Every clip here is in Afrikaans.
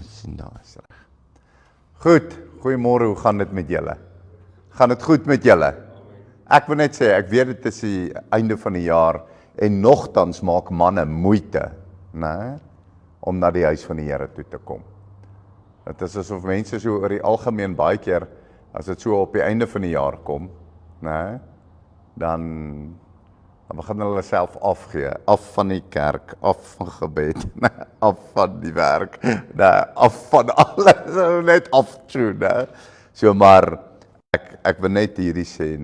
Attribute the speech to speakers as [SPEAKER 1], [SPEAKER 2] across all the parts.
[SPEAKER 1] sien daar is reg. Goed, goeiemôre, hoe gaan dit met julle? Gaan dit goed met julle? Ek wil net sê, ek weet dit is die einde van die jaar en nogtans maak manne moeite, né, om na die huis van die Here toe te kom. Dit is asof mense so oor die algemeen baie keer, as dit so op die einde van die jaar kom, né, dan begin hulle self afgee, af van die kerk, af van gebed, af van die werk, af van alles, net af toe, né. So maar, ek wil net hierdie sê,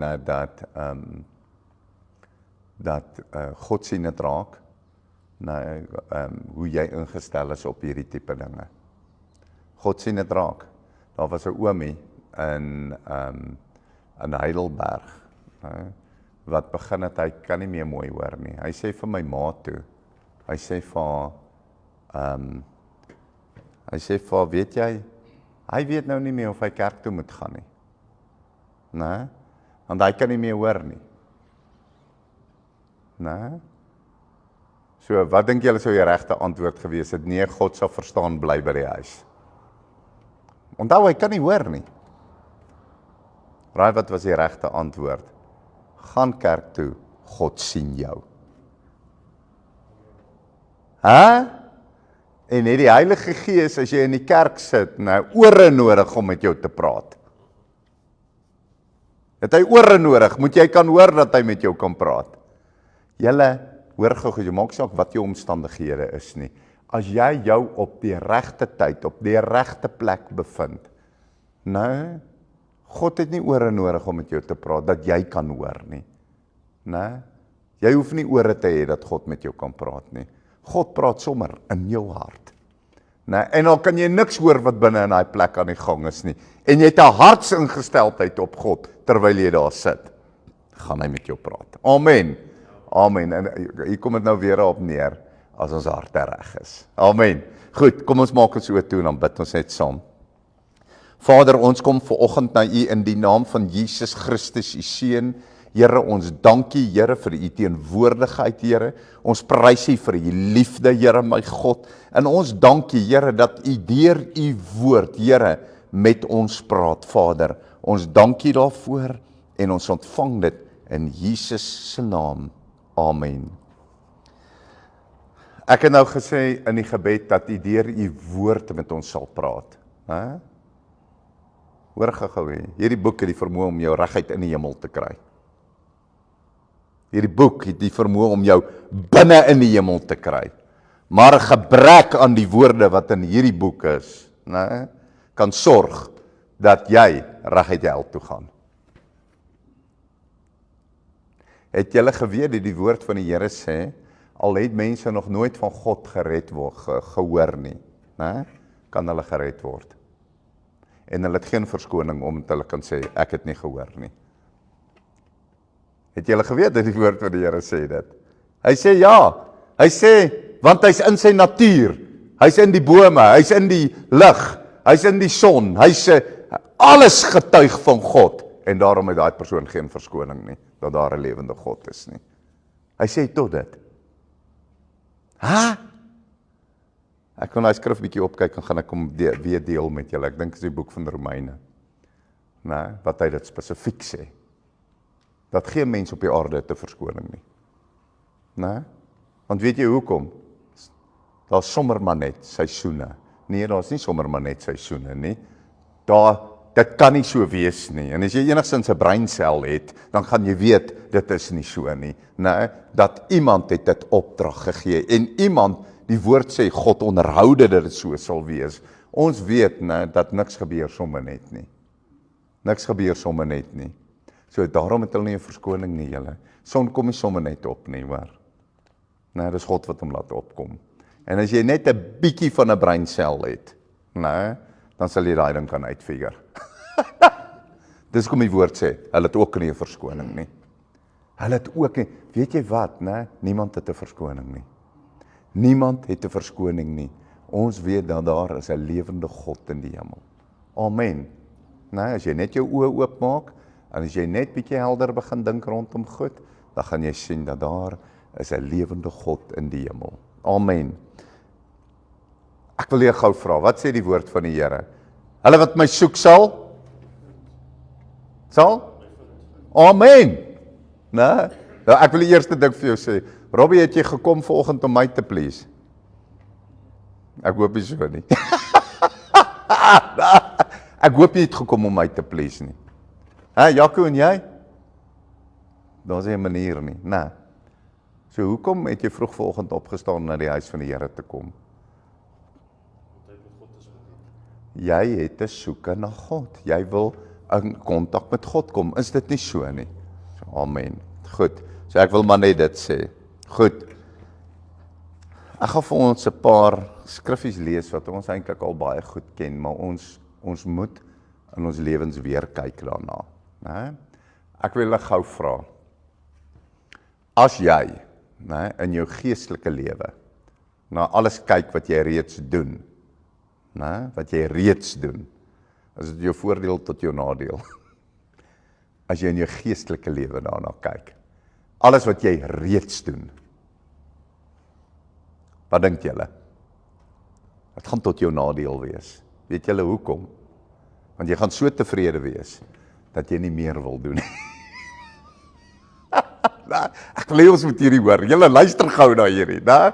[SPEAKER 1] dat God sien dit raak, hoe jy ingestel is op hierdie tipe dinge. God sien dit raak. Daar was 'n oomie in Heidelberg, wat begin het, hy kan nie meer mooi hoor nie. Hy sê vir my ma toe, hy sê vir, weet jy, hy weet nou nie meer of hy kerk toe moet gaan nie. Nee, want hy kan nie meer hoor nie. Nee. So, wat dink julle sou die regte antwoord gewees het? Nee, God sal verstaan, bly by die huis. Onthou, hy kan nie hoor nie. Raai wat was die regte antwoord? Gaan kerk toe, God sien jou. En het die Heilige Gees, as jy in die kerk sit, nou ore nodig om met jou te praat. Het hy ore nodig, moet jy kan hoor dat hy met jou kan praat. Julle, hoor gou, jy maak saak wat jou omstandighede is nie. As jy jou op die regte tyd, op die regte plek bevind, nou, God het nie ore nodig om met jou te praat, dat jy kan hoor nie. Nee, jy hoef nie ore te hê dat God met jou kan praat nie. God praat sommer in jou hart. Nee, en al kan jy niks hoor wat binne in daai plek aan die gang is nie. En jy het 'n hartsingesteldheid op God, terwyl jy daar sit, gaan hy met jou praat. Amen. Amen. En hier kom dit nou weer op neer, as ons harte reg is. Amen. Goed, kom ons maak ons oë toe en dan bid ons net saam. Vader, ons kom vanoggend na U in die naam van Jesus Christus, U Seun. Here, ons dankie, Here, vir U teenwoordigheid, Here. Ons prys U vir U liefde, Here, my God. En ons dankie, Here, dat U deur U woord, Here, met ons praat, Vader. Ons dankie daarvoor en ons ontvang dit in Jesus se naam. Amen. Ek het nou gesê in die gebed dat U deur U woord met ons sal praat. Hoor gou, hierdie boek het die vermoë om jou reguit in die hemel te kry. Hierdie boek het die vermoë om jou binne in die hemel te kry. Maar gebrek aan die woorde wat in hierdie boek is, kan sorg dat jy reguit hel toe gaan. Het julle geweet dat die woord van die Here sê, al het mense nog nooit van God gered word, gehoor nie, kan hulle gered word. En hulle het geen verskoning omdat hulle kan sê, ek het nie gehoor nie. Het julle geweet dat die woord van die Here sê dit? Hy sê ja, hy sê, want hy's in sy natuur, hy's in die bome, hy's in die lig, hy's in die son, hy's alles getuig van God, en daarom het daai persoon geen verskoning nie, dat daar 'n lewende God is nie. Hy sê tot dit. Ek kan daai skrif bietjie opkyk en gaan ek hom weer deel met julle. Ek dink dit is die boek van Romeine. Wat hy dit spesifiek sê. Dat geen mens op die aarde te verskoning nie. Want weet jy hoekom? Daar's sommer maar net seisoene. Nee, daar's nie sommer maar net seisoene nie. Dit kan nie so wees nie. En as jy enigstens 'n breinsel het, dan gaan jy weet, dit is nie so nie. Dat iemand het dit opdrag gegee. En iemand, die woord sê, God onderhoude dat dit so sal wees. Ons weet, dat niks gebeur sommer net nie. Niks gebeur sommer net nie. So daarom het hulle nie 'n verskoning nie, julle. Son kom nie sommer net op nie, hoor. Dis God wat hom laat opkom. En as jy net 'n bietjie van 'n breinsel het, dan sal jy daai ding kan uitfigure. Dis kom die woord sê, hulle het ook nie 'n verskoning nie. Hulle het ook nie, weet jy wat, niemand het 'n verskoning nie. Niemand het 'n verskoning nie. Ons weet dat daar is 'n lewende God in die hemel. Amen. As jy net jou oë oopmaak, en as jy net bietjie helder begin dink rondom goed, dan gaan jy sien dat daar is 'n lewende God in die hemel. Amen. Ek wil jou gou vra, wat sê die woord van die Here? Hulle wat my soek sal? Amen. Nou, ek wil die eerste ding vir jou sê, Robbie, het jy gekom vanoggend om my te please? Ek hoop nie so nie. Ek hoop jy het gekom om my te please nie. Jaco en jy? Daar is 'n manier nie, nee. So hoekom het jy vroeg vanoggend opgestaan na die huis van die Here te kom? Jy het te soeke na God. Jy wil in kontak met God kom. Is dit nie so nie? So, amen. Goed. So ek wil maar net dit sê. Goed. Ek gaan vir ons 'n paar skriffies lees wat ons eintlik al baie goed ken, maar ons moet in ons lewens weer kyk daarna, né? Ek wil julle gou vra. As jy, né, in jou geestelike lewe na alles kyk wat jy reeds doen, né, wat jy reeds doen, is dit jou voordeel tot jou nadeel? As jy in jou geestelike lewe daarna kyk, alles wat jy reeds doen, wat dink julle? Dit gaan tot jou nadeel wees. Weet julle hoekom? Want jy gaan so tevrede wees, dat jy nie meer wil doen. Ek wil ons moet hierdie hoor. Julle luister gou na hierdie, né?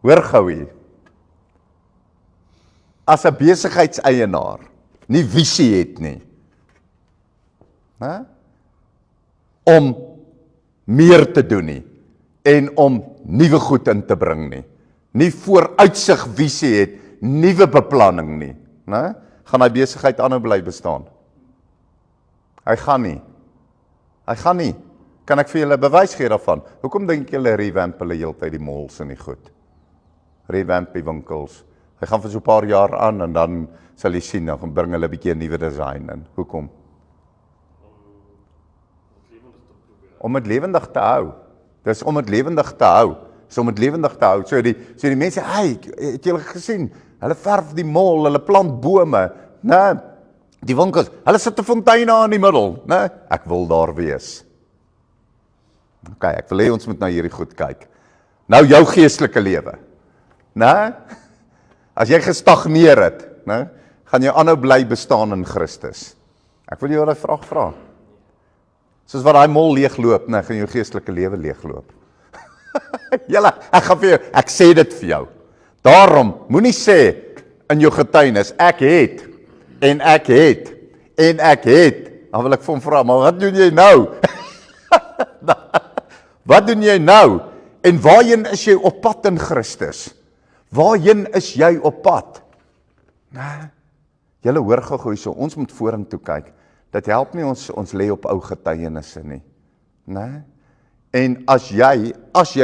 [SPEAKER 1] Hoor gou hier. As 'n besigheidseienaar nie visie het nie, né? Om meer te doen nie, en om nuwe goed in te bring nie, nie vooruitsig visie het, nuwe beplanning nie, né? Gaan hy besigheid aanhou bly bestaan? Hy gaan nie. Kan ek vir julle bewys gee daarvan? Hoekom dink julle revamp hulle heeltyd die malls en die goed? Revamp die winkels. Hy gaan vir so 'n paar jaar aan en dan sal jy sien, dan bring hulle 'n bietjie 'n nuwe design in. Hoekom? Om dit lewendig te hou. Dis om dit lewendig te hou. So die mense, het julle gesien? Hulle verf die mall, hulle plant bome, né? Die winkels, hulle sit 'n fontein in die middel, né? Ek wil daar wees. OK, ek wil hê ons moet na hierdie goed kyk. Nou jou geestelike lewe, né? As jy gestagneer het, né, gaan jy aanhou bly bestaan in Christus. Ek wil jou 'n vraag vra. Soos wat daai mol leegloop, né, gaan jou geestelike lewe leegloop. Julle, ek sê dit vir jou. Daarom, moenie sê in jou getuienis, ek het. Dan wil ek vir hom vra, maar wat doen jy nou? Wat doen jy nou? En waarheen is jy op pad in Christus? Waarheen is jy op pad? Nee, julle hoor gou so, ons moet vorentoe kyk. Dit help nie ons lê op ou getuienisse nie. Nee? En as jy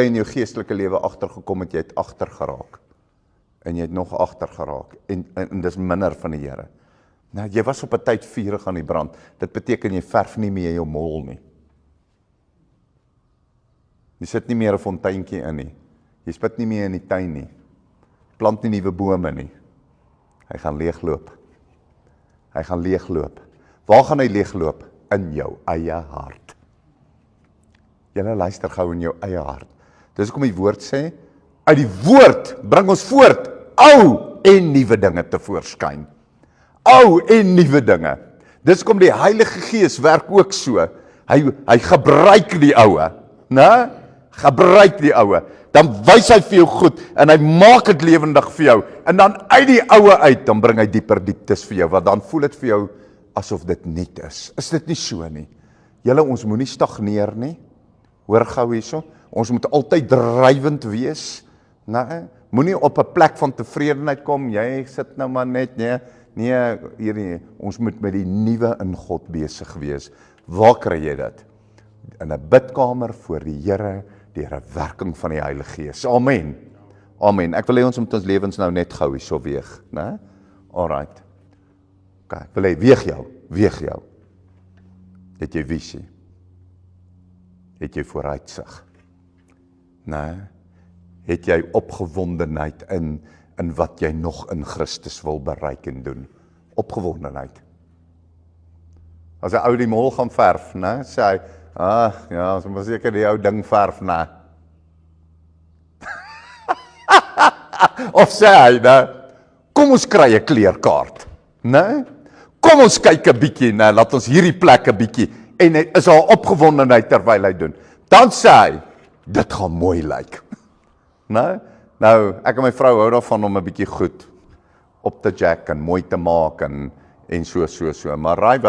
[SPEAKER 1] in jou geestelike lewe agtergekom het, jy het agtergeraak. En jy het nog agtergeraak. En dis minder van die Here. Nou, jy was op 'n tyd vurig aan die brand. Dit beteken jy verf nie meer jou mol nie. Jy sit nie meer 'n fonteintjie in nie. Jy spit nie meer in die tuin nie. Plant nie nuwe bome nie. Hy gaan leegloop. Waar gaan hy leegloop? In jou eie hart. Julle luister gou in jou eie hart. Dis hoekom die woord sê, uit die woord bring ons voort ou en nuwe dinge te voorskyn. Ou en nuwe dinge. Dis hoekom die Heilige Gees werk ook so. Hy gebruik die oue, né? Gebruik die oue. Dan wys hy vir jou goed en hy maak dit lewendig vir jou. En dan uit die oue uit, dan bring hy dieper dieptes vir jou, want dan voel dit vir jou asof dit nuut is. Is dit nie so nie? Julle, ons moenie stagneer nie. Hoor gou hierso. Ons moet altyd drywend wees. Nee, moenie op 'n plek van tevredenheid kom. Jy sit nou maar net, nee, hierdie, ons moet met die nuwe in God besig wees. Waar kry jy dit? In 'n bidkamer voor die Here, deur 'n werking van die Heilige Gees. Amen. Ek wil hê ons moet ons lewens nou net gou hierso weeg, né? Alright. OK, ek wil hê weeg jou. Het jy visie? Het jy vooruitsig? Nee. Het jy opgewondenheid in wat jy nog in Christus wil bereik en doen? Opgewondenheid. As 'n ou die mol gaan verf, né, sê hy, ja, ons moet seker die ou ding verf, né. Of sê hy, né? Kom ons kry 'n kleurkaart, né? Kom ons kyk 'n bietjie, né? Laat ons hierdie plek 'n bietjie en hy is al opgewondenheid terwyl hy doen. Dan sê hy, dit gaan mooi lyk. Né? Nou, ek en my vrou hou daarvan om 'n bietjie goed op te jack en mooi te maak en so. Maar raai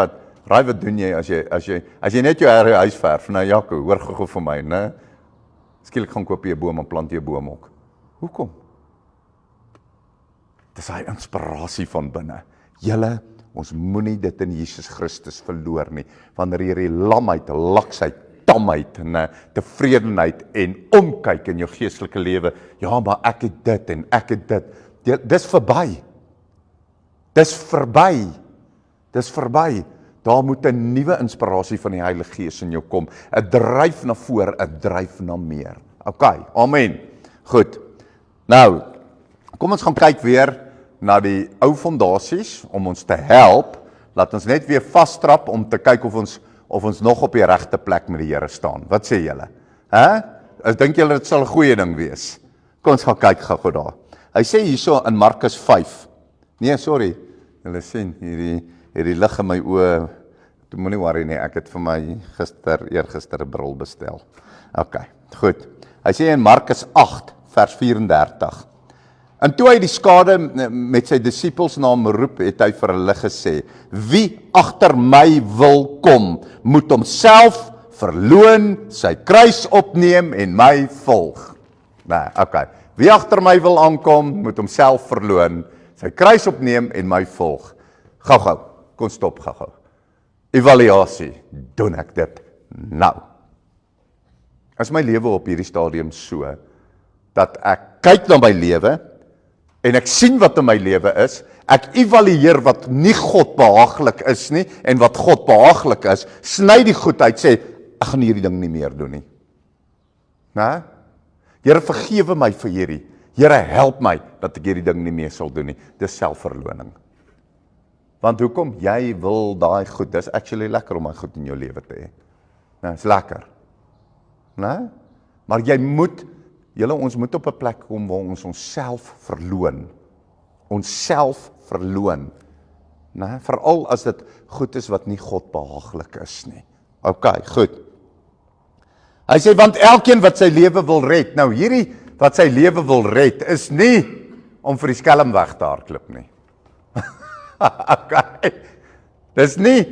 [SPEAKER 1] wat doen jy as jy net jou huis verf? Nou Jaco, hoor gou vir my, né? Skielik gaan koop jy 'n boom en plant jy 'n boom ook. Hoekom? Dis hy inspirasie van binne. Julle, ons moenie dit in Jesus Christus verloor nie. Wanneer jy die lamheid, laksheid, tamheid en tevredenheid en omkyk in jou geestelike lewe, ja, maar ek het dit en ek het dit. Dis verby. Dis verby. Daar moet 'n nuwe inspirasie van die Heilige Gees in jou kom. 'n Dryf na voor, 'n dryf na meer. OK, amen. Goed. Nou, kom ons gaan kyk weer na die ou fondasies om ons te help. Laat ons net weer vasstrap om te kyk of ons nog op die regte plek met die Here staan. Wat sê julle? Ek dink julle dit sal 'n goeie ding wees. Kom ons gaan kyk gou daar. Hy sê hierso in Markus 5. Nee, sorry. Julle sien hierdie lig in my oë. Toe moenie worry nie, ek het vir my eergister 'n bril bestel. OK, goed. Hy sê in Markus 8 vers 34. En toe hy die skare met sy disippels na hom roep, het hy vir hulle gesê: Wie agter my wil kom, moet homself verloon, sy kruis opneem en my volg. Nee, OK. Wie agter my wil aankom, moet homself verloon, sy kruis opneem en my volg. Gou, kom stop gou. Evaluasie, doen ek dit nou? Is my lewe op hierdie stadium so, dat ek kyk na my lewe, en ek sien wat in my lewe is, ek evalueer wat nie God behaaglik is nie, en wat God behaaglik is, sny die goed uit, sê, ek gaan hierdie ding nie meer doen nie. Nee? Here, vergewe my vir hierdie. Here, help my, dat ek hierdie ding nie meer sal doen nie. Dis selfverloning. Want hoekom? Jy wil daai goed, dis actually lekker om daai goed in jou lewe te hê. Nee, is lekker. Nee? Maar jy moet, ons moet op 'n plek kom waar ons onsself verloon. Onsself verloon. Nee? Veral as dit goed is wat nie God behaaglik is nie. OK, goed. Hy sê, want elkeen wat sy lewe wil red, nou hierdie wat sy lewe wil red, is nie om vir die skelm weg te hardloop nie. OK, dis nie,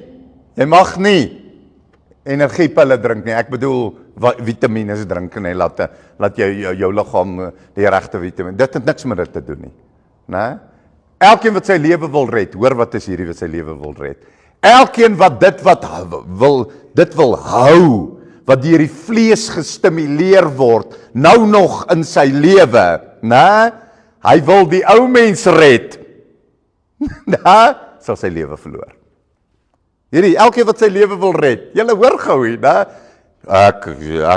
[SPEAKER 1] jy mag nie energiepille drink nie, ek bedoel vitamines drink nie, laat jou liggaam die regte vitamine, dit het niks met dit te doen nie. Nee? Elkeen wat sy lewe wil red, hoor wat is hierdie wat sy lewe wil red, elkeen wat dit wil hou, wat deur die vlees gestimuleer word, nou nog in sy lewe, nee? Hy wil die ou mens red, nee? Sal sy lewe verloor. Elkeen wat sy lewe wil red, julle hoor gou hier, nee? Ek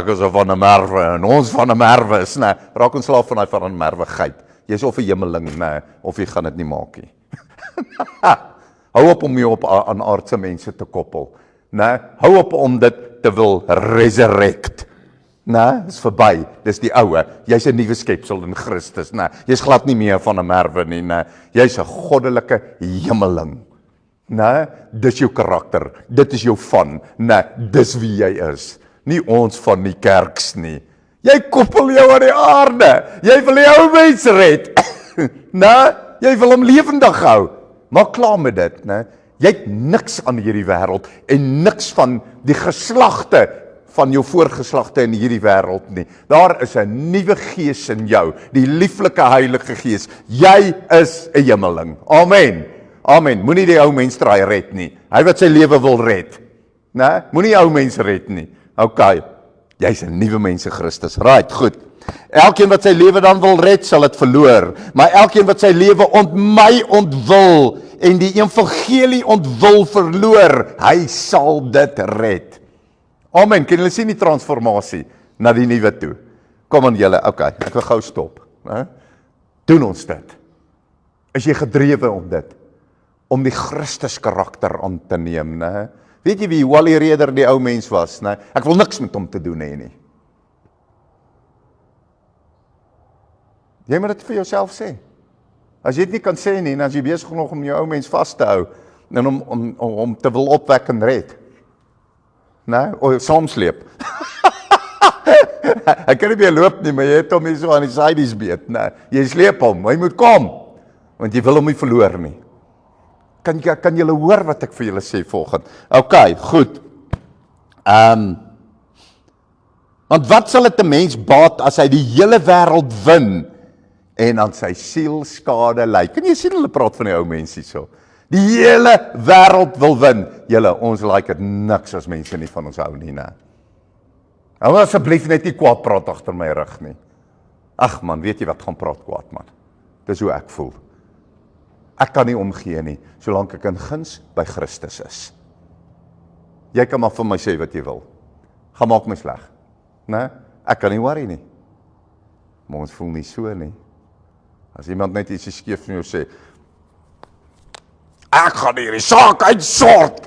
[SPEAKER 1] is van 'n merwe, en ons van 'n merwe is, nee? Raak ontslaaf van die merwigheid, jy is of 'n hemeling, nee? Of jy gaan dit nie maak nie. Hou op om jou aan aardse mense te koppel, nee? Hou op om dit te wil resurrect. Nee, is verby, dis die oue, jy's 'n nuwe skepsel in Christus, nee, jy's glad nie meer van 'n merwe nie, nee, jy's 'n goddelike hemeling, nee, dis jou karakter, dit is jou van, nee, dis wie jy is, nie ons van die kerks nie, jy koppel jou aan die aarde, jy wil die ou mens red, nee, jy wil hom lewendig hou, maak klaar met dit, nee, jy het niks aan hierdie wêreld, en niks van die geslagte, van jou voorgeslagte in hierdie wêreld nie. Daar is 'n nuwe gees in jou, die lieflike Heilige Gees. Jy is 'n hemeling. Amen. Amen. Moenie die ou mens try red nie. Hy wat sy lewe wil red. Né? Moenie die ou mens red nie. OK. Jy's 'n nuwe mens in Christus. Right, goed. Elkeen wat sy lewe dan wil red, sal dit verloor. Maar elkeen wat sy lewe ontwil en die evangelie ontwil verloor, hy sal dit red. Amen, kan julle sien die transformasie na die nuwe toe? Kom aan julle, OK, ek wil gou stop. Doen ons dit? Is jy gedrewe om dit? Om die Christus karakter aan te neem, né? Weet jy wie Wally Reder die ou mens was, né? Ek wil niks met hom te doen hê nie. Jy moet dit vir jouself sê. As jy dit nie kan sê nie, dan is jy besig nog om jou ou mens vas te hou, en om te wil opwek en red. Saamsleep. Hy kan nie meer loop nie, maar jy het hom hier so aan die sides beet. Jy sleep hom, hy moet kom, want jy wil hom nie verloor nie. Kan julle hoor wat ek vir julle sê volgende? Okay, goed. Want wat sal dit 'n mens baat as hy die hele wêreld win en aan sy siel skade ly? Kan jy sien hulle praat van die ou mense hierso? Die hele wêreld wil win. Julle, ons like dit niks as mense nie van ons hou nie, né? Hou asseblief net nie kwaad praat agter my rug nie. Ag man, weet jy wat, gaan praat kwaad man. Dis hoe ek voel. Ek kan nie omgee nie, solank ek in guns by Christus is. Jy kan maar vir my sê wat jy wil. Gaan maak my sleg. Né? Ek kan nie worry nie. Maar ons voel nie so nie. As iemand net iets skeef van jou sê, ek gaan hierdie saak uitsort.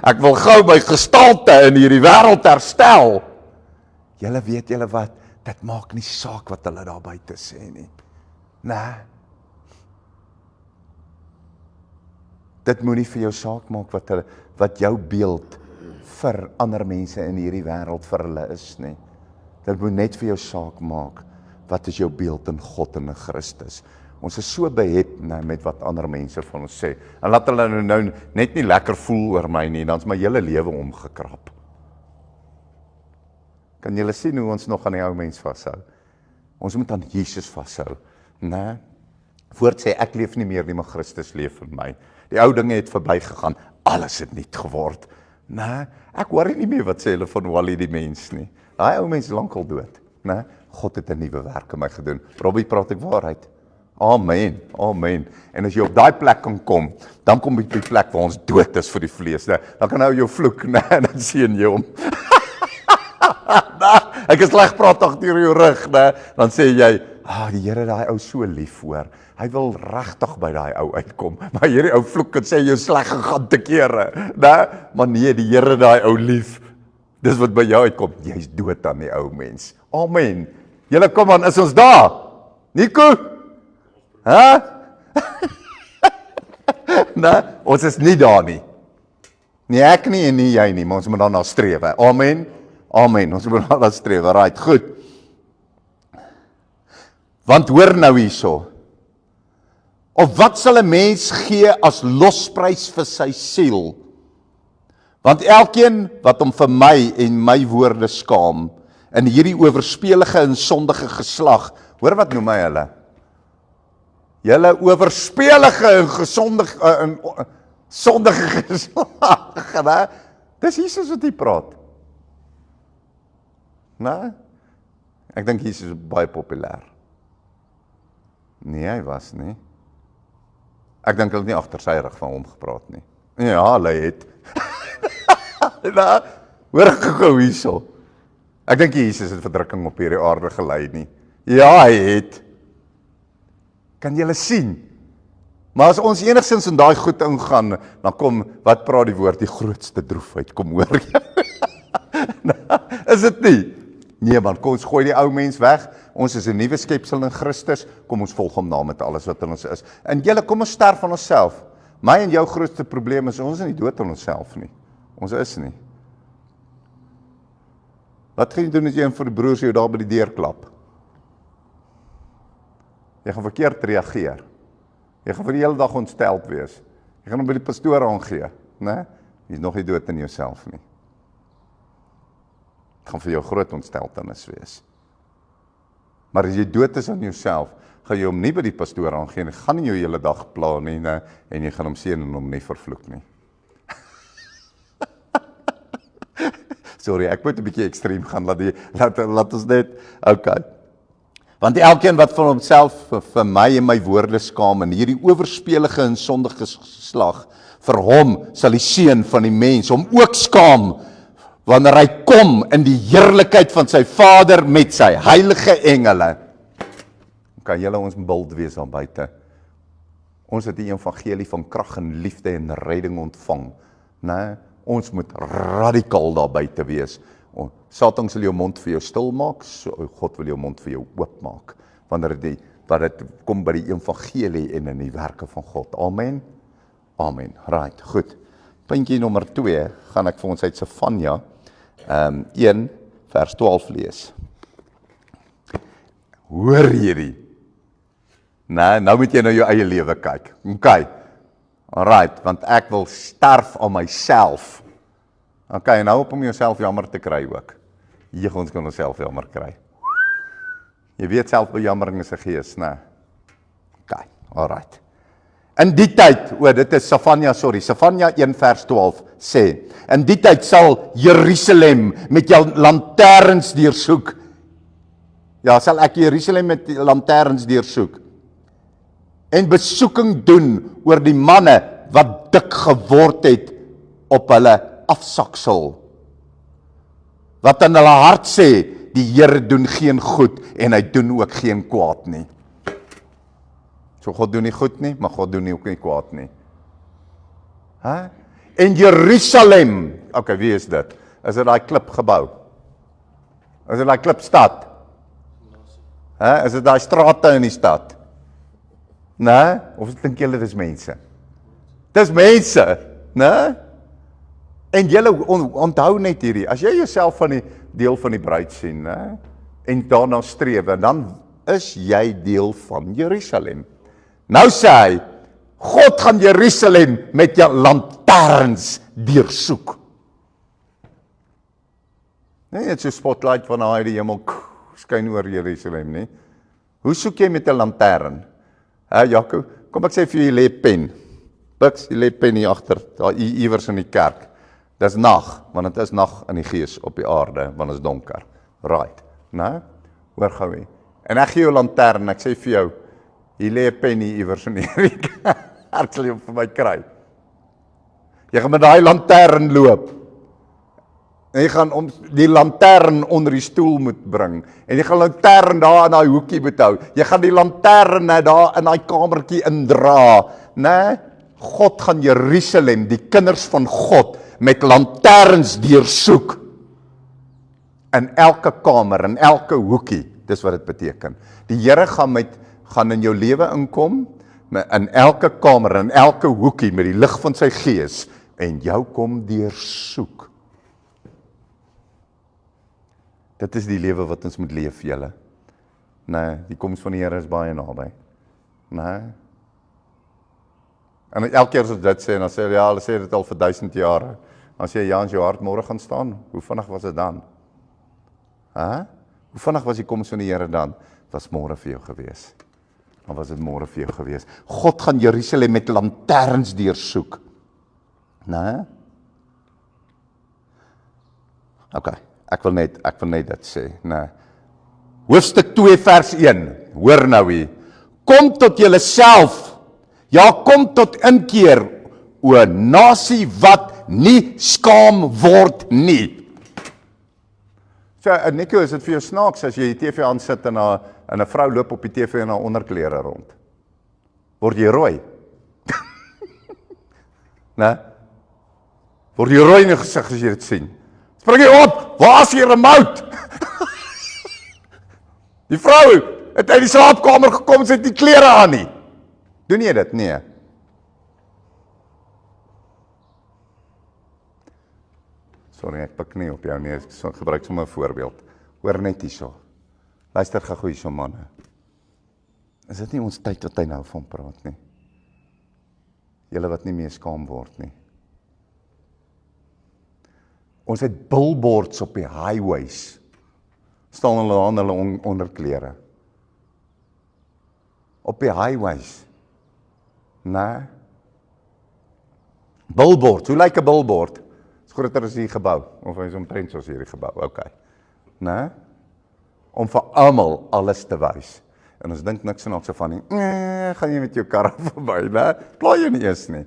[SPEAKER 1] Ek wil gou my gestalte in hierdie wêreld herstel. Julle weet julle wat, dit maak nie saak wat hulle daar buite sê nie. Nee. Dit moet nie vir jou saak maak wat jou beeld vir ander mense in hierdie wêreld vir hulle is nie. Dit moet net vir jou saak maak, wat is jou beeld in God en in Christus. Ons is so behep met wat ander mense van ons sê. En laat hulle nou net nie lekker voel oor my nie, dan is my hele lewe omgekrap. Kan julle sien hoe ons nog aan die ou mens vashou? Ons moet aan Jesus vashou. Nee. Voort sê, ek leef nie meer nie, maar Christus leef in my. Die ou dinge het verbygegaan, alles het nuut geword. Nee, ek worry nie meer wat sê hulle van Wally die mens nie. Daai ou mens is lankal dood. Nee, God het 'n nuwe werk in my gedoen. Robbie, praat ek waarheid? Amen, amen. En as jy op daai plek kan kom, dan kom jy op die plek waar ons dood is vir die vlees. Nee, dan kan nou jou vloek, nee, en dan sien jy hom. Ek is sleg praat agter jou rug, nee, dan sê jy, die Here daai ou so lief hoor. Hy wil regtig by daai ou uitkom, maar hierdie ou vloek en sê jou sleg gegaan te kere, nee, maar nee, die Here daai ou lief. Dis wat by jou uitkom, jy's dood aan die ou mens. Amen. Julle kom aan, is ons daar? Nico? Hæ? Nee, ons is nie daar nie. Nie ek nie en nie jy nie, maar ons moet daarna streef. Amen. Amen. Ons moet daarna streef. Right, goed. Want hoor nou hierso. Of wat sal 'n mens gee as losprys vir sy siel? Want elkeen wat hom vir my en my woorde skaam, in hierdie owerspelige en sondige geslag, hoor wat noem hy hulle? Julle owerspelige en sondige geslag, né? Dis Jesus wat hy praat. Né? Ek dink Jesus is baie populêr. Nee, hy was nie. Ek dink hulle het nie agter sy rug van hom gepraat nie. Ja, hulle het. Hoor ek gou hierso. Ek dink Jesus het verdrukking op hierdie aarde gelei nie. Ja, hy het. Kan julle sien? Maar as ons enigstens in daai goed ingaan, dan kom, wat praat die woord, die grootste droefheid, kom hoor jy. Is dit nie? Nee man, kom ons gooi die ou mens weg, ons is 'n nuwe skepsel in Christus, kom ons volg hom na met alles wat in ons is. En julle, kom ons sterf van onsself. My en jou grootste probleem is, ons is nie dood aan onsself nie. Ons is nie. Wat gaan jy doen as jy vir die broers jou daar by die deur klap? Jy gaan verkeerd reageer. Jy gaan vir die hele dag ontsteld wees. Jy gaan hom by die pastoor aangee, né? Jy is nog nie dood in jouself nie. Het gaan vir jou groot ontsteltenis wees. Maar as jy dood is aan jouself, gaan jy hom nie by die pastoor aangee nie, gaan nie jou hele dag pla nie, né? En jy gaan hom seën en hom nie vervloek nie. Sorry, ek moet 'n bietjie ekstreem gaan, laat ons net, okay. Want elkeen wat van homself vir my en my woorde skaam, en hierdie owerspelige en sondige geslag, vir hom sal die seun van die mens hom ook skaam, wanneer hy kom in die heerlikheid van sy Vader met sy heilige engele. Kan julle ons buld wees daar buite? Ons het die evangelie van krag en liefde en redding ontvang, né? Ons moet radikaal daar buite wees. Satan sal jou mond vir jou stil maak, God wil jou mond vir jou oop maak, wanneer dit kom by die evangelie en in die werke van God. Amen? Amen. Right, goed. Puntjie nommer 2, gaan ek vir ons uit Sefanja 1 vers 12 lees. Hoor hierdie. Nou moet jy na jou eie lewe kyk. Okay. Alright, want ek wil sterf aan myself. Okay, nou op om jouself jammer te kry ook. Hier ons kan onsself jammer kry. Jy weet selfbejammering is 'n gees, né? Okay, alright. In die tyd, dit is Sefanja 1 vers 12 sê, in die tyd sal Jerusalem met jou lanterns deursoek. Ja, sal ek Jerusalem met lanterns deursoek. En besoeking doen oor die manne wat dik geword het op hulle afsaksel. Wat in hulle hart sê, die Here doen geen goed en hy doen ook geen kwaad nie. So God doen nie goed nie, maar God doen nie ook nie kwaad nie. En Jerusalem, okay, wie is dit? Is dit daai klipgebou? Is dit daai klipstad? Is dit daai strate in die stad? Nee, of dink julle dis mense? Dis mense, né? En julle onthou net hierdie, as jy jouself van die deel van die bruid sien, né? En daarna streef, dan is jy deel van Jerusalem. Nou sê hy, God gaan Jerusalem met jou lanterns deursoek. Nee, dit is so spotlight van hy die hemel skyn oor Jerusalem, nie? Hoe soek jy met 'n lantern? Jaco, kom ek sê vir jou, jy lê pen. Buks, jy lê pen hier agter, daar iewers in die kerk. Dis nag, want dit is nag in die gees op die aarde, want dit is donker. Right, né? Hoor gou hier. En ek gee jou lantern, ek sê vir jou, hier lê 'n pen hier iewers in die kerk, sal jy vir my kry. Jy gaan met daai lantern loop. En jy gaan om die lantern onder die stoel moet bring. En jy gaan lantern daar in daai hoekie moet hou. Jy gaan die lantern daar in daai kamertjie indra, né? God gaan Jerusalem, die kinders van God, met lanterns deursoek. In elke kamer, in elke hoekie, dis wat dit beteken. Die Here gaan in jou lewe inkom, in elke kamer, in elke hoekie, met die lig van sy gees, en jou kom deursoek. Dit is die lewe wat ons moet leef, julle. Nee, die koms van die Here is baie naby. Nee. En elke keer as ons dit sê, dan sê hulle sê dit al vir 1000 jaar. Dan sê jy, ja, as jou hart môre gaan staan, hoe vinnig was dit dan? Hoe vinnig was die koms van die Here dan? Het was môre vir jou gewees. Dan was dit môre vir jou gewees. God gaan Jerusalem met lanterns deursoek. Nee? Okay, ek wil net dit sê, nee. Hoofstuk 2 vers 1, hoor nou hier. Kom tot julle self, ja, kom tot inkeer, o nasie wat nie skaam word nie. So, Nico, is dit vir jou snaaks as jy die TV aansit en 'n vrou loop op die TV in haar onderklere rond? Word jy rooi? Nee? Word jy rooi in die gesig as jy dit sien? Spring jy op, waar is die remote? Die vrou het uit die slaapkamer gekom, sy het die klere aan nie. Doen jy dit? Nee. Sorry, ek pik nie op jou nie, ek gebruik sommer 'n voorbeeld. Hoor net hierso. Luister gou hierso, manne. Is dit nie ons tyd wat hy nou van praat nie? Julle wat nie meer skaam word nie. Ons het billboards op die highways. Staan hulle aan hulle onderklere. Op die highways. Nee. Billboard, hoe lyk 'n billboard? Is groter as hierdie gebou, of is omtrent soos hierdie gebou, okay. Nee? Om vir almal alles te wys. En ons dink niks en so van nie, gaan jy met jou kar verby, nee? Plaai jy nie eens nie.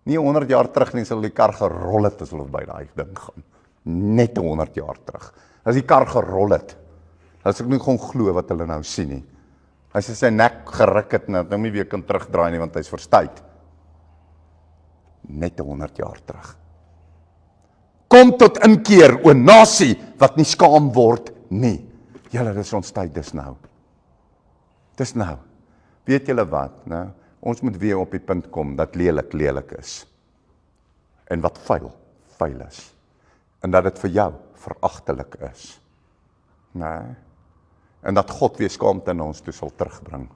[SPEAKER 1] Nie 100 jaar terug nie, sal die kar gerol het as hulle by daai ding gaan. Net 100 jaar terug. As die kar gerol het, as ek nie gewoon glo wat hulle nou sien nie. As hy sy nek geruk het, nou nie weer kan terugdraai nie, want hy is verstuit. Net 100 jaar terug. Kom tot inkeer, o nasie, wat nie skaam word nie. Julle, dis ons tyd, dis nou. Dis nou. Weet julle wat, nou? Ons moet weer op die punt kom, dat lelik is. En wat vuil is. En dat dit vir jou veragtelik is. Nee. En dat God weer skaamte na ons toe sal terugbring.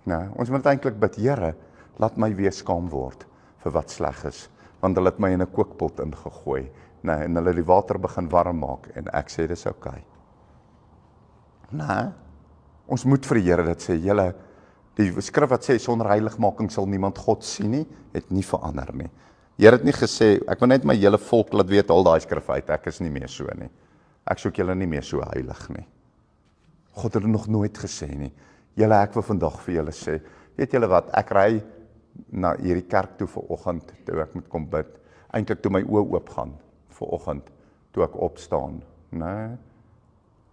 [SPEAKER 1] Nee. Ons moet eintlik bid, Here, laat my weer skaam word vir wat sleg is. Want hulle het my in 'n kookpot ingegooi. Nee, en hulle die water begin warm maak. En ek sê, dis okay. Nee. Ons moet vir die Here dit sê, julle, die skrif wat sê, sonder heiligmaking sal niemand God sien nie, het nie verander nie. Here het nie gesê, ek wil net my hele volk laat weet, al daai skrif uit, ek is nie meer so nie. Ek soek julle nie meer so heilig nie. God het nog nooit gesê nie. Julle, ek wil vandag vir julle sê, weet julle wat, ek ry na hierdie kerk toe vanoggend, toe ek moet kom bid, eintlik toe my oë oopgaan, vanoggend, toe ek opstaan, nee,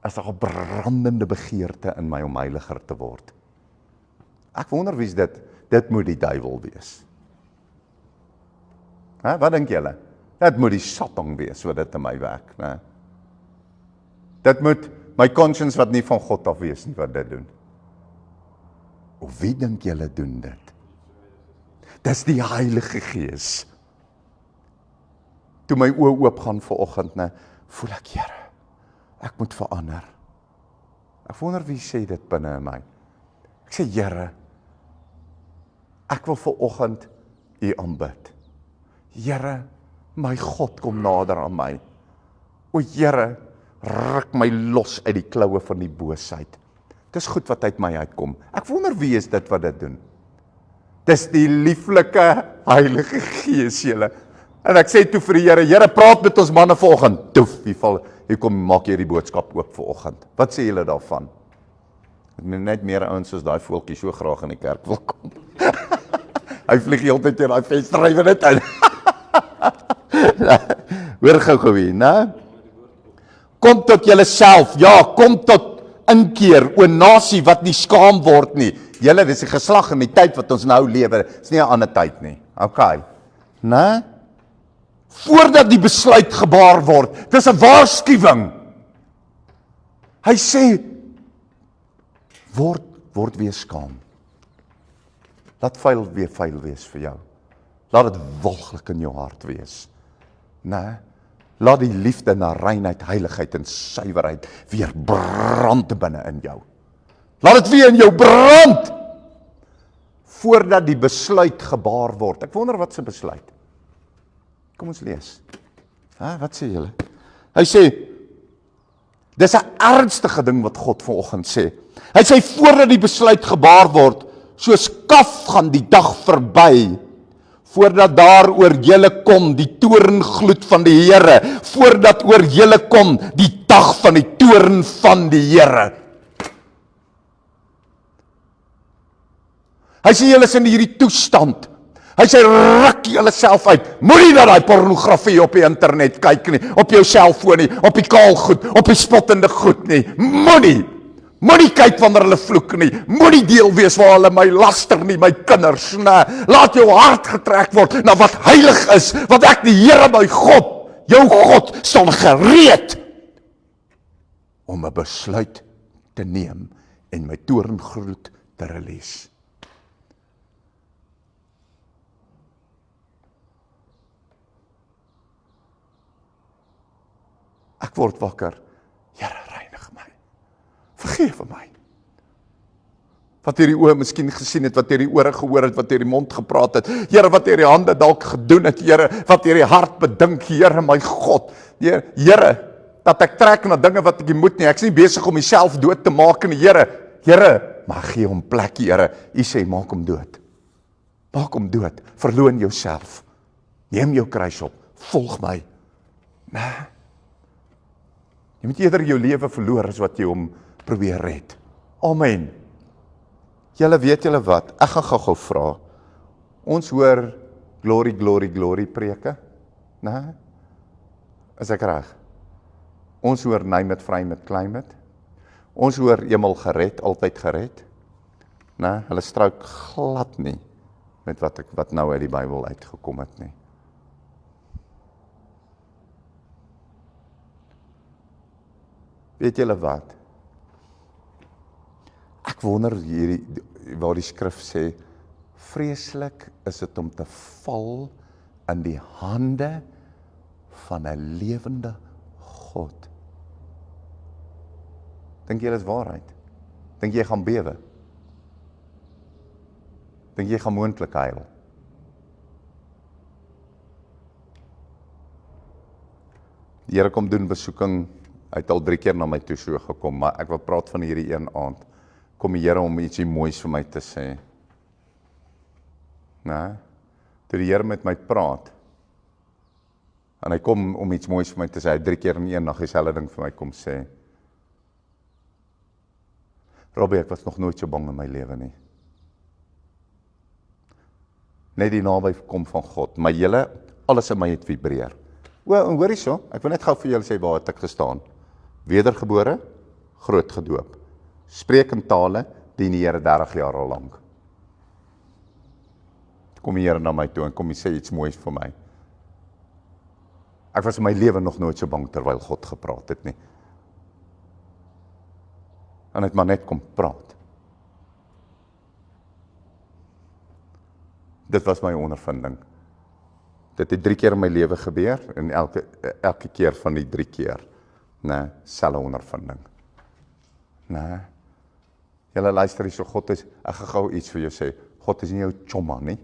[SPEAKER 1] is daar 'n brandende begeerte in my om heiliger te word. Ek wonder wie is dit moet die duiwel wees. Wat dink julle? Dit moet die Satan wees, wat dit in my werk. Nee. Dit moet my conscience wat nie van God af wees nie, wat dit doen. Of wie dink julle doen dit? Dis die Heilige Gees. Toe my oë oop gaan vanoggend, nee, voel ek, Here, ek moet verander. Ek wonder wie sê dit binne in my. Ek sê, Here, ek wil vanoggend U aanbid. Here, my God, kom nader aan my. O Here, ruk my los uit die kloue van die boosheid. Dis goed wat uit my uitkom. Ek wonder wie is dit wat dit doen. Dis die lieflike Heilige Gees, julle. En ek sê toe vir die Here, Here, praat met ons manne vanoggend. Toef, hier kom maak jy die boodskap oop vanoggend. Wat sê julle daarvan? Ek moet net meer ouens soos daai voeltjie so graag in die kerk wil kom. Hy vlieg die hele tyd deur daai venster, hy wil dit in. Hoor gou hier, né? Kom tot julle self, ja, kom tot inkeer, o nasie wat nie skaam word nie. Julle, dis die geslag in die tyd wat ons nou lewe, dis nie 'n ander tyd nie. Okay. Né? Voordat die besluit gebaar word, dis 'n waarskuwing. Hy sê, word weer skaam. Laat vuil wees vir jou. Laat dit walglik in jou hart wees. Nee, laat die liefde na reinheid, heiligheid en suiwerheid weer brand binne in jou. Laat dit weer in jou brand, voordat die besluit gebaar word. Ek wonder wat se besluit. Kom ons lees. Wat sê julle? Hy sê, dis 'n ernstige ding wat God vanoggend sê. Hy sê, voordat die besluit gebaar word, soos kaf gaan die dag verby, voordat daar oor julle kom die toorngloed van die Here, voordat oor julle kom die dag van die toorn van die Here. Hy sê, julle is in hierdie toestand. Hy sê, ruk julle self uit. Moenie na daai pornografie op die internet kyk nie, op jou selfoon nie, op die kaalgoed, op die spottende goed nie. Moenie kyk wanneer hulle vloek nie. Moenie deel wees waar hulle my laster nie, my kinders. Nee, laat jou hart getrek word na wat heilig is, wat ek die Here my God, jou God, staan gereed om 'n besluit te neem en my toorngloed te release. Ek word wakker. Here, reinig my. Vergewe my. Wat hierdie oë miskien gesien het, wat hierdie ore gehoor het, wat hierdie mond gepraat het. Here, wat hierdie hande dalk gedoen het. Here, wat hierdie hart bedink. Here, my God. Here, dat ek trek na dinge wat ek nie moet nie. Ek is nie besig om myself dood te maak nie. Here, maar gee hom plek, Here. U sê, maak hom dood. Maak hom dood. Verloon jouself. Neem jou kruis op. Volg my. Nee. Jy moet eerder jou lewe verloor as wat jy hom probeer red. Amen. Julle weet julle wat, ek gaan gou vra. Ons hoor glory, glory, glory preke. Nee? Is ek reg? Ons hoor name it, frame it, claim it. Ons hoor eenmal gered, altyd gered. Nee, hulle struik glad nie met wat nou uit die Bybel uitgekom het nie. Weet julle wat? Ek wonder waar die skrif sê, vreeslik is dit om te val in die hande van 'n lewende God. Dink jy dit is waarheid? Dink jy gaan bewe? Dink jy gaan moontlik huil? Die Here kom doen besoeking, hy het al 3 keer na my toe so gekom, maar ek wil praat van hierdie een aand. Kom die Here om ietsie moois vir my te sê. Toe die Here met my praat, en hy kom om iets moois vir my te sê, hy het 3 keer in een nag dieselfde ding vir my kom sê. Robbie, ek was nog nooit so bang in my lewe nie. Net die naby kom van God, maar julle, alles in my het vibreer. En hoor hierso, ek wil net gou vir julle sê waar het ek gestaan. Wedergebore, groot gedoop. Spreek in tale, dien die Here 30 jaar al lank. Kom die Here na my toe en kom hy sê iets moois vir my. Ek was in my lewe nog nooit so bang terwyl God gepraat het nie. En het maar net kom praat. Dit was my ondervinding. Dit het 3 keer in my lewe gebeur, en elke keer van die 3 keer, selfe ondervinding. Julle luister hier so, God is, ek gaan gou iets vir jou sê, God is nie jou chomma nie,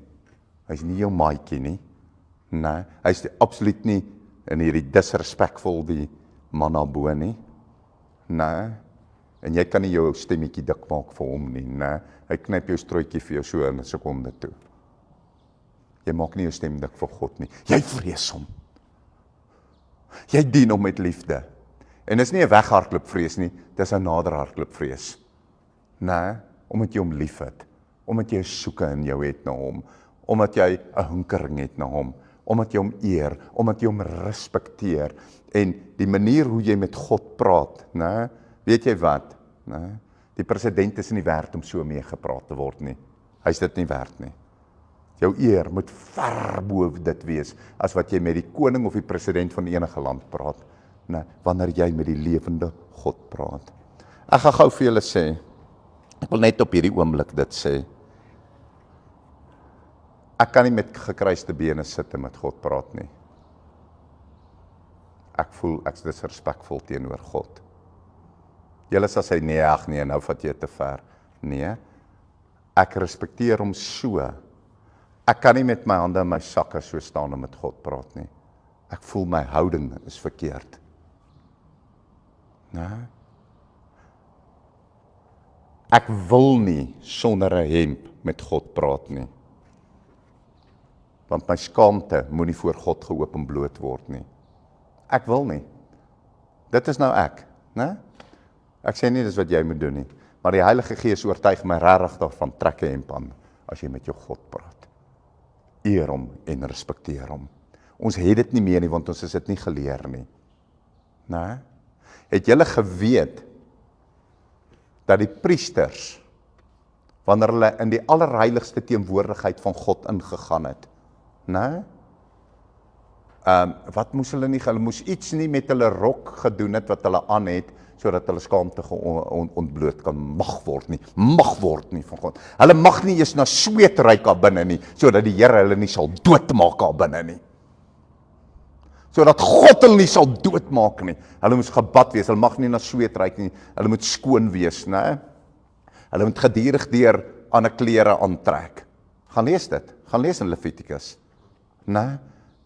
[SPEAKER 1] hy is nie jou maatjie nie, hy is absoluut nie, in hierdie disrespectful die man na bo nie, en jy kan nie jou stemmetjie dik maak vir hom nie, hy knyp jou strooitjie vir jou so in 'n sekonde toe. Jy maak nie jou stem dik vir God nie. Jy vrees hom. Jy dien hom met liefde. En dis nie 'n weghardloop vrees nie, dis 'n nader hardloop vrees. Omdat jy hom lief het, omdat jy 'n soeke in jou het na hom, omdat jy 'n hinkering het na hom, omdat jy hom eer, omdat jy hom respekteer. En die manier hoe jy met God praat, weet jy wat? Die president is nie werd om so mee gepraat te word nie. Hy is dit nie werd nie. Jou eer moet ver bo dit wees, as wat jy met die koning of die president van enige land praat, wanneer jy met die lewende God praat. Ek gaan gou vir julle sê, ek wil net op hierdie oomblik dit sê, ek kan nie met gekruiste bene sit en met God praat nie. Ek voel, ek is disrespectful teenoor God. Julle sal sê, nee, ag nee, nou vat jy te ver. Nee, ek respekteer hom so. Ek kan nie met my hande in my sakke so staan en met God praat nie. Ek voel my houding is verkeerd. Ek wil nie sonder 'n hemp met God praat nie. Want my skaamte moenie voor God geopenbloot word nie. Ek wil nie. Dit is nou ek, Ek sê nie dis wat jy moet doen nie, maar die Heilige Gees oortuig my regtig daarvan, trek 'n hemp aan as jy met jou God praat. Eer hom en respekteer hom. Ons het dit nie meer nie, want ons is dit nie geleer nie. Het julle geweet dat die priesters, wanneer hulle in die allerheiligste teenwoordigheid van God ingegaan het, wat moes hulle nie, hulle moes iets nie met hulle rok gedoen het wat hulle aan het, sodat hulle skaamte ontbloot kan mag word nie van God. Hulle mag nie eens na sweet ruik daar binne nie, sodat die Here hulle nie sal doodmaak daar binne nie. Sodat God hulle nie sal doodmaak nie. Hulle moes gebad wees, hulle mag nie na sweet ruik nie, hulle moet skoon wees, Hulle moet gedurig deur ander klere aantrek. Gaan lees dit, gaan lees in Levitikus.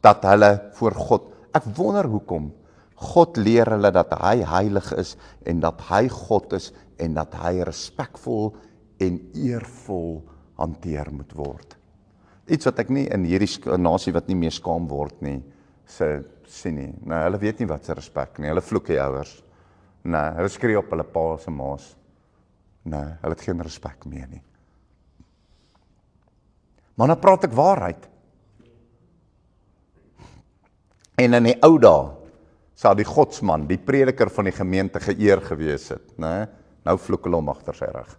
[SPEAKER 1] Dat hulle voor God, ek wonder hoekom, God leer hulle dat hy heilig is, en dat hy God is, en dat hy respekvol en eervol hanteer moet word. Iets wat ek nie in hierdie nasie wat nie meer skaam word nie, sien nie. Hulle weet nie wat se respek nie, hulle vloek die ouers. Hulle skree op hulle pa's en ma's. Hulle het geen respek meer nie. Maar nou praat ek waarheid. En in die ou dae sal die godsman, die prediker van die gemeente geëer gewees het. Nou vloek hulle hom agter sy rug.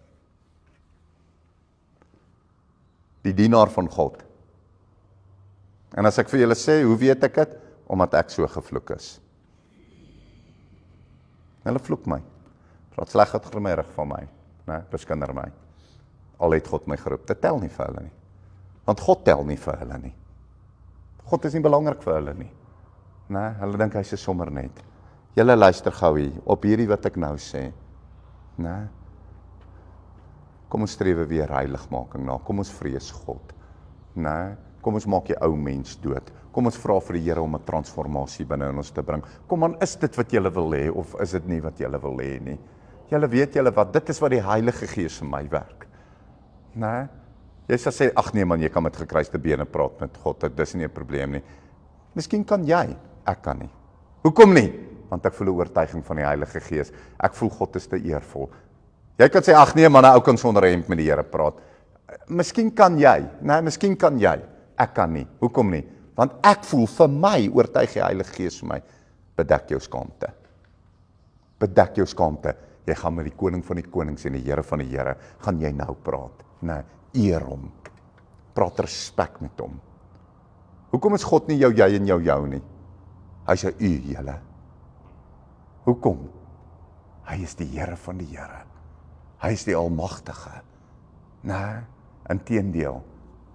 [SPEAKER 1] Die dienaar van God. En as ek vir julle sê, hoe weet ek dit? Omdat ek so gevloek is. Hulle vloek my. Praat sleg oor my rug van my, né? Beskinder my. Al het God my geroep, dit tel nie vir hulle nie. Want God tel nie vir hulle nie. God is nie belangrik vir hulle nie. Né? Hulle dink hy's 'n sommer net. Julle luister gou hier, op hierdie wat ek nou sê. Né? Kom ons strewe weer heiligmaking na. Kom ons vrees God. Né? Kom ons maak die ou mens dood. Kom ons vra vir die Here om 'n transformasie binne in ons te bring. Kom aan, is dit wat julle wil hê of is dit nie wat julle wil hê nie? Julle weet julle wat, dit is wat die Heilige Gees in my werk. Né? Jy sal sê, ag nee man, jy kan met gekruiste bene praat met God, dit is nie 'n probleem nie. Miskien kan jy, ek kan nie. Hoekom nie? Want ek voel 'n oortuiging van die Heilige Gees. Ek voel God is te eervol. Jy kan sê, ag nee man, 'n ou kan sonder hemp met die Here praat. Miskien kan jy, nee, miskien kan jy. Ek kan nie. Hoekom nie? Want ek voel vir my, oortuig die Heilige Gees vir my, bedek jou skaamte. Bedek jou skaamte. Jy gaan met die koning van die konings en die Here van die Here, gaan jy nou praat. Nee, eer hom. Praat respek met hom. Hoekom is God nie jou jy en jou nie? Hy is 'n u, julle. Hoekom? Hy is die Here van die Here. Hy is die Almagtige. Nee, inteendeel.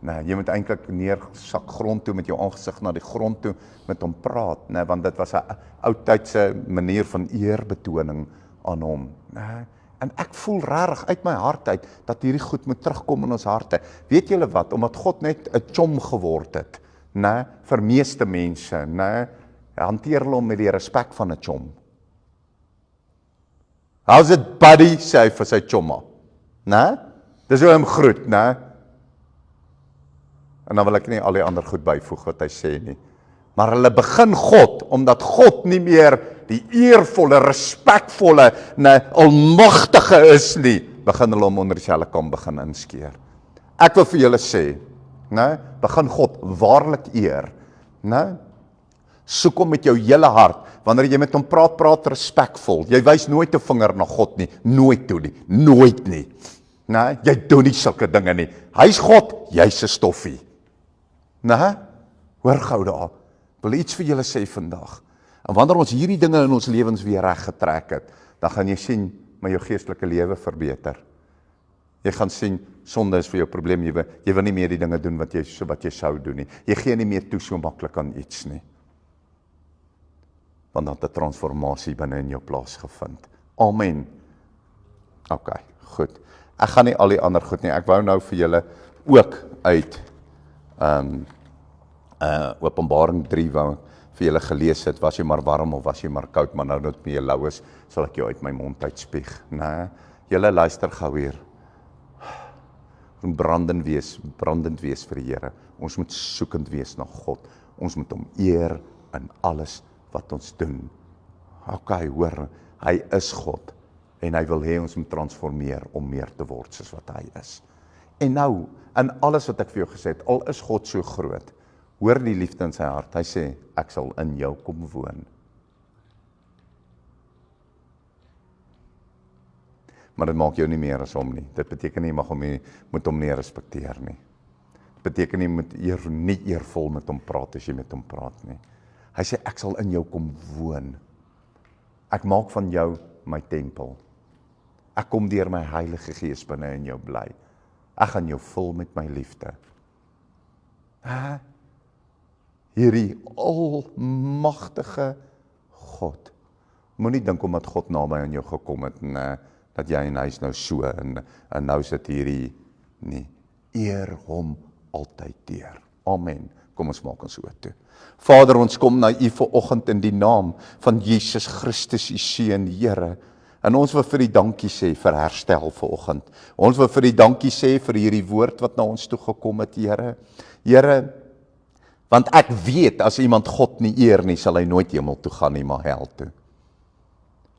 [SPEAKER 1] Nee, jy moet eintlik neersak grond toe met jou aangesig na die grond toe met hom praat, nee, want dit was 'n oudtydse manier van eerbetoning aan hom. Nee, en ek voel regtig uit my hart uit dat hierdie goed moet terugkom in ons harte. Weet julle wat, omdat God net 'n chom geword het, nee, vir meeste mense, nee, hanteer hulle hom met die respek van 'n chom. How's it buddy, sê hy vir sy chomma, nee? Dis hoe hy hom groet, né? En dan wil ek nie al die ander goed byvoeg wat hy sê nie. Maar hulle begin God, omdat God nie meer die eervolle, respekvolle, almagtige is nie, begin hulle hom onder dieselfde kam begin inskeer. Ek wil vir julle sê, né? Begin God waarlik eer, né? Soek hom met jou hele hart. Wanneer jy met hom praat, praat respekvol. Jy wys nooit 'n vinger na God nie, nooit toe nie, nooit nie. Nee, jy doen nie sulke dinge nie. Hy's God, jy's 'n stoffie. Nee, hoor gou daar. Wil iets vir julle sê vandag. En wanneer ons hierdie dinge in ons lewens weer reg getrek het, dan gaan jy sien, maar jou geestelike lewe verbeter. Jy gaan sien, sonde is vir jou probleem, jy wil nie meer die dinge doen wat jy sou doen nie. Jy gee nie meer toe so maklik aan iets nie. Want dan het 'n transformasie binne in jou plaasgevind. Amen. OK, goed. Ek gaan nie al die ander goed nie, ek wou nou vir julle ook uit Openbaring 3 wou ek vir julle gelees het, was jy maar warm of was jy maar koud, maar nou dat jy lou is, sal ek jou uit my mond uitspieg. Nee, julle luister gou hier. Ons brandend wees vir die Here. Ons moet soekend wees na God. Ons moet hom eer in alles wat ons doen. OK, hoor, hy is God. En hy wil hê ons moet transformeer om meer te word soos wat hy is. En nou, in alles wat ek vir jou gesê het, al is God so groot, hoor die liefde in sy hart, hy sê, ek sal in jou kom woon. Maar dit maak jou nie meer as hom nie. Dit beteken nie, moet hom nie respekteer nie. Dit beteken nie, moet nie eervol met hom praat as jy met hom praat nie. Hy sê, ek sal in jou kom woon. Ek maak van jou my tempel. Ek kom deur my Heilige Gees binne in jou bly. Ek gaan jou vul met my liefde. Hierdie almagtige God. Moenie dink omdat God naby aan jou gekom het en dat jy en hy is nou so en nou sit hierdie nie. Eer hom altyd deur. Amen. Kom ons maak ons oë toe. Vader, ons kom na U vanoggend in die naam van Jesus Christus, U Seun, Here. En ons wil vir U dankie sê vir herstel vanoggend. Ons wil vir U dankie sê vir hierdie woord wat na ons toe gekom het, Here. Here, want ek weet as iemand God nie eer nie, sal hy nooit hemel toe gaan nie, maar hel toe.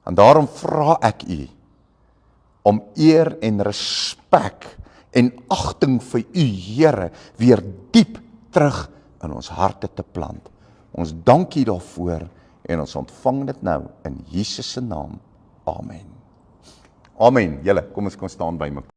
[SPEAKER 1] En daarom vra ek U om eer en respek en agting vir U, Here, weer diep terug in ons harte te plant. Ons dank U daarvoor en ons ontvang dit nou in Jesus se naam. Amen. Amen. Julle, kom ons staan by mekaar.